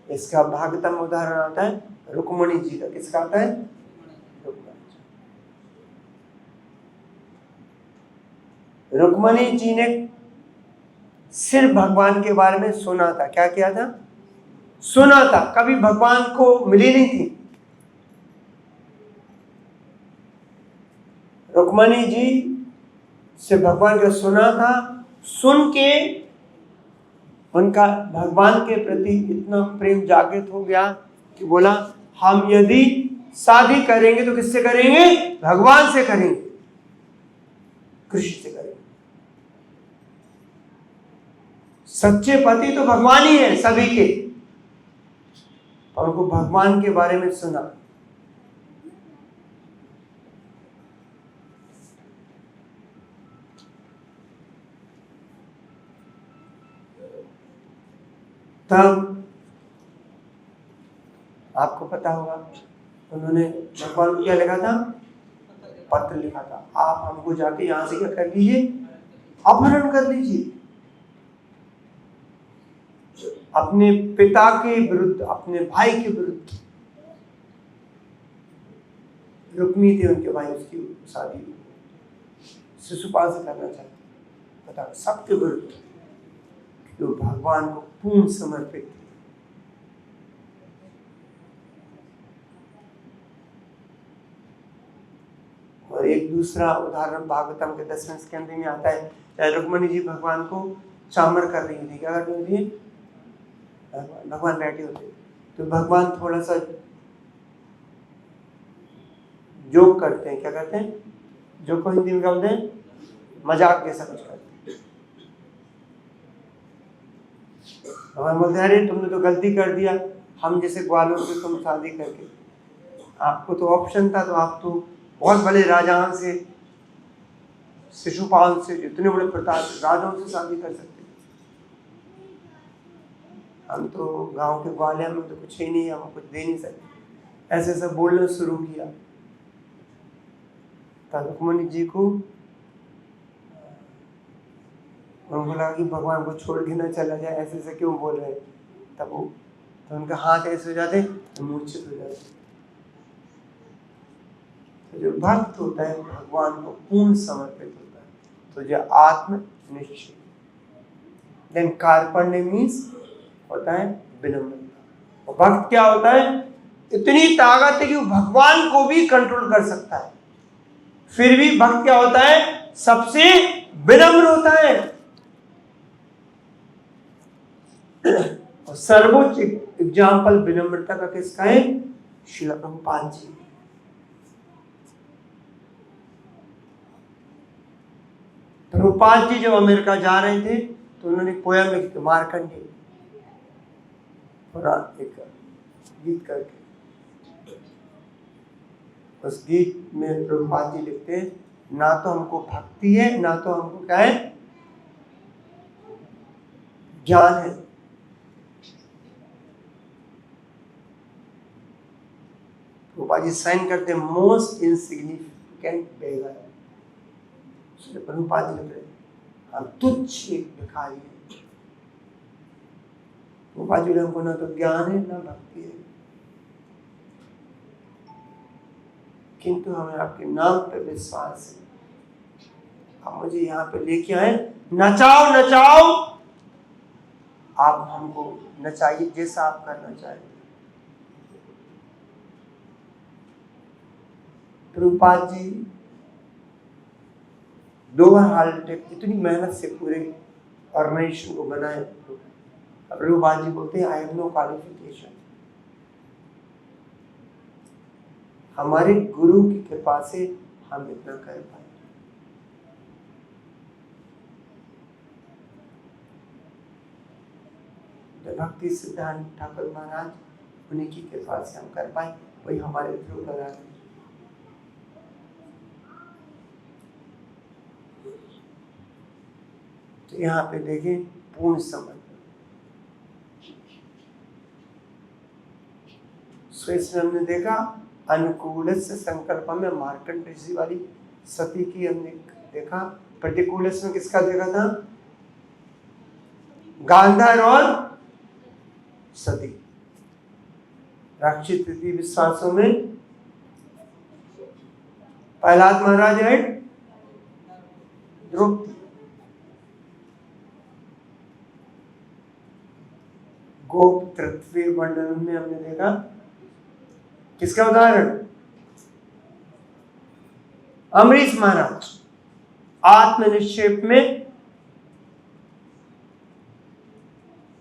इसका भागवतम उदाहरण आता है रुक्मणी जी का। किसका आता है? रुक्मणी जी ने सिर्फ भगवान के बारे में सुना था। क्या किया था? सुना था, कभी भगवान को मिली नहीं थी। रुक्मणी जी से भगवान का सुना था, सुन के उनका भगवान के प्रति इतना प्रेम जागृत हो गया कि बोला हम यदि शादी करेंगे तो किससे करेंगे? भगवान से करेंगे, कृष्ण से करेंगे। सच्चे पति तो भगवान ही है सभी के, और उनको भगवान के बारे में सुना। तब आपको पता होगा उन्होंने भगवान को क्या लिखा था? पत्र लिखा था, आप हमको जाके यहां से क्या कर लीजिए? अपहरण कर लीजिए। अपने पिता के विरुद्ध, अपने भाई के विरुद्ध। रुक्मी थे उनके भाई, उसकी शादी शिशुपाल से करना चाहते, पता सबके विरुद्ध, जो भगवान को पूर्ण समर्पित थे। और एक दूसरा उदाहरण भागवतम के 10वें स्कंद में आता है। रुक्मणी जी भगवान को चामर कर रही थी। क्या कर रही थी? भगवान बैठे होते तो भगवान थोड़ा सा जोक करते हैं। क्या करते हैं? जोक को हिंदी में क्या बोलते हैं? मजाक जैसा कुछ करते हैं। भगवान बोलते हैं अरे तुमने तो गलती कर दिया, हम जैसे ग्वालों से तुम शादी करके, आपको तो ऑप्शन था तो आप तो बहुत बड़े राजाओं से, शिशुपाल से, जितने बड़े प्रताप राजाओं से शादी कर सकते। हम तो गांव के ग्वालियर में तो कुछ ही नहीं, हम कुछ दे नहीं सकते। ऐसे सब बोलना शुरू किया। तब रुक्मणी जी को उनको लगा कि भगवान को छोड़ के ना चला जाए, ऐसे ऐसे क्यों बोल रहे हैं। तब वो तो उनका हाथ ऐसे हो जाते, तो मूर्छित हो जाते। तो जो भक्त होता है भगवान को पूर्ण समर्पित होता है, तो जो आत्मनिश्चय, देन कार्पण्य मीन्स होता है विनम्रता। और भक्त क्या होता है, इतनी ताकत है कि वो भगवान को भी कंट्रोल कर सकता है, फिर भी भक्त क्या होता है, सबसे विनम्र होता है। और सर्वोच्च एग्जाम्पल विनम्रता का किसका है, श्रील प्रभुपाद जी। प्रभुपाद जी जब अमेरिका जा रहे थे तो उन्होंने पोयम लिखी थी, मार्कंडेय, और एक गीत करके। उस गीत में प्रभुपाद जी लिखते हैं, ना तो हमको भक्ति है, ना तो हमको क्या है, ज्ञान है। प्रभुपाद जी साइन करते हैं, मोस्ट इनसिग्निफिकेंट बेगर। प्रभुपाद जी लिख रहे हैं, हम तुच्छ एक भिखारी है। प्रभुपाद जी हमको ना तो ज्ञान है ना भक्ति है, किंतु हमें आपके नाम पे विश्वास है। आप मुझे यहाँ पे लेके आए, नचाओ नचाओ, आप हमको नचाइए जैसा आप करना चाहें। प्रभुपाद जी 2 बार हार्ट अटैक, इतनी मेहनत से पूरे ऑर्गेनाइजेशन को बनाए। प्रभुपाद जी बोलते हैं, आई हैव नो क्वालिफिकेशन, हमारे गुरु की कृपा से हम इतना कर पाए। भक्ति सिद्धांत ठाकुर महाराज, उन्हीं की कृपा से हम कर पाए, वही हमारे थ्रू करा रहे। तो यहाँ पे देखें पूर्ण समर्पण। सो इसमें हमने देखा अनुकूल से संकल्प में मार्कंडेय ऋषि वाली सती की हमने देखा, प्रतिकूल में किसका देखा था, गांधार और सती। राक्षित विश्वासों में प्रहलाद महाराज है, द्रौपदी। गोप तृतीय वर्णन में हमने देखा किसका उदाहरण, अमरीश महाराज आत्मनिक्षेप में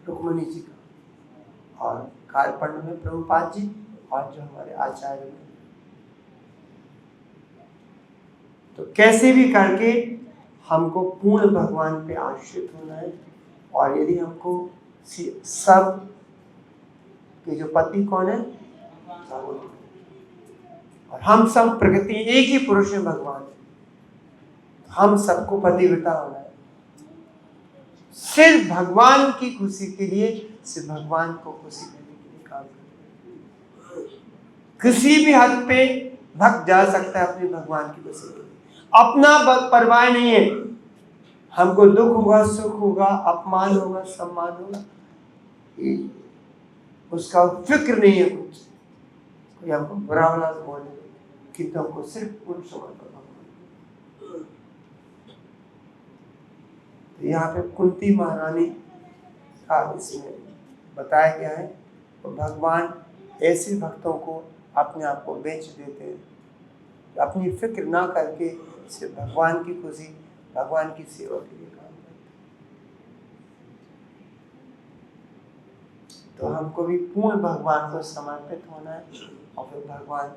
रुक्मणी जी का, और कार्पण्य में प्रभुपाद जी, और जो हमारे आचार्य में। तो कैसे भी करके हमको पूर्ण भगवान पे आश्रित होना है। और यदि हमको सब के जो पति कौन है, और हम सब प्रकृति एक ही पुरुष है भगवान, हम सबको पतिव्रता होना है, सिर्फ भगवान की खुशी के लिए, सिर्फ भगवान को खुशी देने के लिए काम करना है। किसी भी हद पे भक्त जा सकता है अपने भगवान की खुशी के लिए, अपना परवाह नहीं है। हमको दुख होगा, सुख होगा, अपमान होगा, सम्मान होगा, उसका फिक्र नहीं है कुछ। कोई हमको बुरा भला बोले, किंतु हमको सिर्फ पूर्ण समर्पण। तो यहाँ पे कुंती महारानी का इसमें बताया गया है, तो भगवान ऐसे भक्तों को अपने आप को बेच देते हैं, अपनी फिक्र ना करके सिर्फ भगवान की खुशी, भगवान की सेवा के लिए काम करते। तो हमको भी पूर्ण भगवान को समर्पित होना है, और फिर भगवान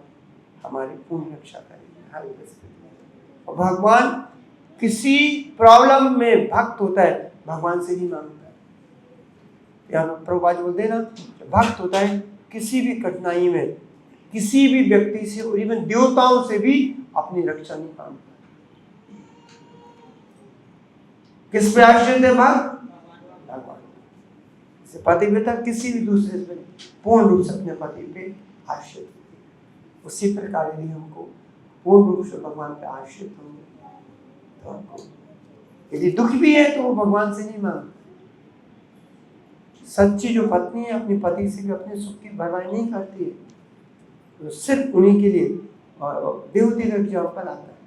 हमारी पूर्ण रक्षा करेंगे हर परिस्थिति में। और भगवान किसी प्रॉब्लम में भक्त होता है, भगवान से ही मांगता है। यहाँ प्रभुपाद बोलते हैं ना, भक्त होता है किसी भी कठिनाई में, किसी भी व्यक्ति से और इवन देवताओं से भी अपनी रक्षा नहीं मानता। किस पे आश्रित है भगवान। जैसे पतिव्रता किसी भी दूसरे पे पूर्ण रूप से अपने पति पे आश्रित होती है, उसी प्रकार यदि हमको पूर्ण रूप से भगवान पे आश्रित होंगे तो हमको यदि दुख भी है तो वो भगवान से नहीं मांगते। सच्ची जो पत्नी है अपनी पति से भी अपने सुख की परवाह नहीं करती है, तो सिर्फ उन्हीं के लिए देवती का एग्जाम्पल आता है।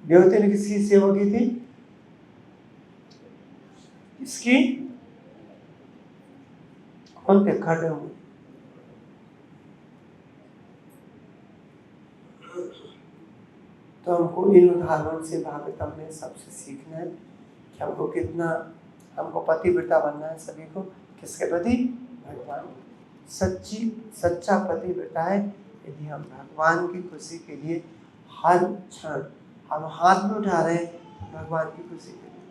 देवते ने किसकी सेवा की थी? इसकी कौन पे खड़े हुए? तो हमको इन उदाहरणों से भागवतम में सबसे सीखना है कि हमको कितना हमको पतिव्रता बनना है। सभी को किसके प्रति? भगवान। सच्चा पतिव्रता है यदि हम भगवान की खुशी के लिए हर क्षण हम हाथ में उठा रहे हैं भगवान की खुशी के लिए,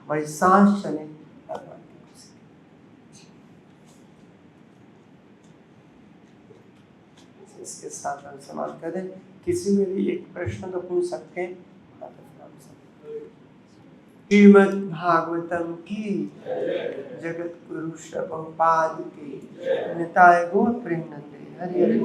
हमारी सांस चले भगवान की खुशी के लिए। इसके साथ हम समाप्त करें। किसी में भी एक प्रश्न तो पूछ सकते हैं। श्रीमद् भागवतम की जगत गुरु प्रभुपाद की निताय गौर प्रेमानंदे हरि हरि।